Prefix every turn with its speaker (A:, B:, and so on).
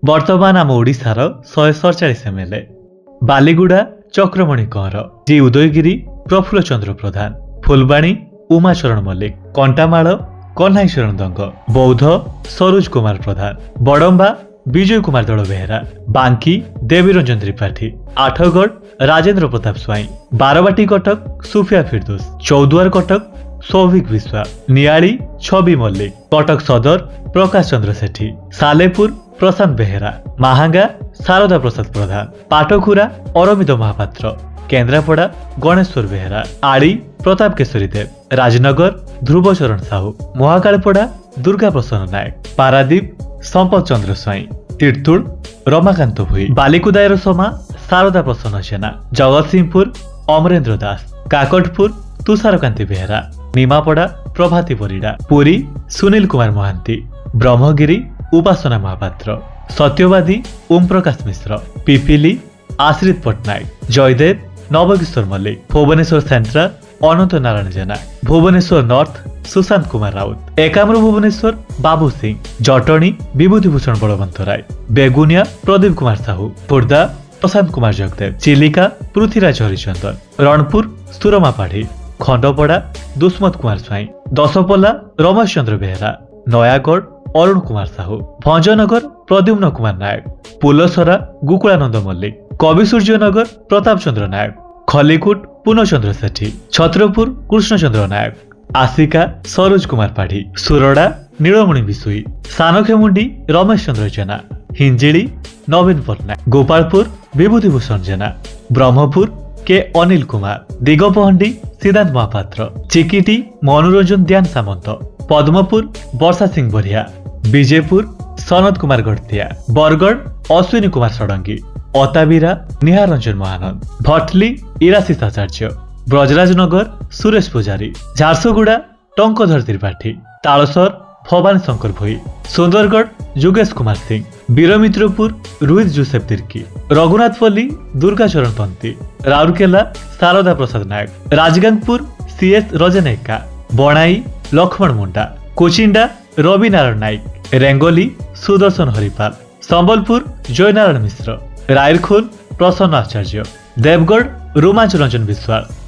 A: वर्तमान आम ओडिशार 147 एमएलए। बालीगुड़ा चक्रमणि कंवर, जी उदयगिरी प्रफुल्ल चंद्र प्रधान, फुलबाणी उमाचरण मल्लिक, कंटामाल कन्हाईशरण दंग, बौद्ध सरोज कुमार प्रधान, बड़म्बा विजय कुमार दल बेहेरा, बांकी देवीरंजन त्रिपाठी, आठगढ़ राजेंद्र प्रताप स्वाई, बारवाटी कटक सुफिया फिरदोस, चौद्वार कटक सौभिक विश्वा, नियाली छवि मल्लिक, कटक सदर प्रकाश चंद्र सेठी, सालेपुर प्रशांत बेहेरा, महांगा शारदा प्रसाद प्रधान, पाटखुरा अरविंद महापात्र, केन्द्रापड़ा गणेश्वर बेहेरा, आड़ी प्रताप केशरी देव, राजनगर ध्रुवचरण साहू, महाकालपड़ा दुर्गा प्रसन्न नायक, पारादीप संपत चंद्र स्वाई, तीर्थुल रमाकांत भुई, बालिकुदायर समा शारदा प्रसन्न सेना, जगतसिंहपुर अमरेन्द्र दास, काकटपुर तुषारकांति बेहेरा, निमापड़ा प्रभाती परिड़ा, पुरी सुनील कुमार महांती, ब्रह्मगिरी उपासना महापात्र, सत्यवादी ओम प्रकाश मिश्र, पिपिली आश्रित पट्टनायक, जयदेव नवकिशोर मल्लिक, भुवनेश्वर सेंट्राल अनंत नारायण जेना, भुवनेश्वर नॉर्थ सुशांत कुमार राउत, एकाम्र भुवनेश्वर बाबू सिंह, जटणी विभूतिभूषण बलवंत राय, बेगुनिया प्रदीप कुमार साहू, खुर्दा प्रशांत कुमार जगदेव, चिलिका पृथ्वीराज हरिचंदन, रणपुर सुरमा पाढ़ी, खंडपड़ा दुष्मत कुमार स्वाई, दशपल्ला रमेश चंद्र बेहेरा, नयागढ़ अरुण कुमार साहू, भंजनगर प्रद्युम्न कुमार नायक, पुलसरा गोकुलानंद मल्लिक, कविसूर्यनगर प्रताप चंद्र नायक, खलीकुट पूर्णचंद्र सेठी, छत्रपुर कृष्णचंद्र नायक, आसिका सरोज कुमार पाढ़ी, सुरड़ा नीलमणि बिसुई, सानखेमुंडी रमेश चंद्र जेना, हिंजिली नवीन पट्टनायक, गोपालपुर विभूतिभूषण जेना, ब्रह्मपुर के अनिल कुमार, दिगपहंडी सिद्धांत महापात्र, चिकिटी मनोरंजन ध्यान सामंत, पद्मपुर वर्षा सिंह बरिया, विजयपुर सनत कुमार गढ़तिया, बरगढ़ अश्विनी कुमार षडंगी, अताबिरा निहार रंजन महानंद, भटली इराशिष आचार्य, ब्रजराजनगर सुरेश पुजारी, झारसुगुड़ा टंकधर त्रिपाठी, तालसर भवानी शंकर भोई, सुंदरगढ़ योगेश कुमार सिंह, बीरमित्रपुर रोहित जोसेफ तिर्की, रघुनाथपल्ली दुर्गाचरण पंती, राउरकेला शारदा प्रसाद नायक, राजगांगपुर सीएस रजनेका, बणाई लक्ष्मण मुंडा, कोचिंडा रवि नारायण नायक, रेंगोली सुदर्शन हरिपाल, संबलपुर जयनारायण मिश्र, रायरखोल प्रसन्न आचार्य, देवगढ़ रोमांच रंजन विश्वास,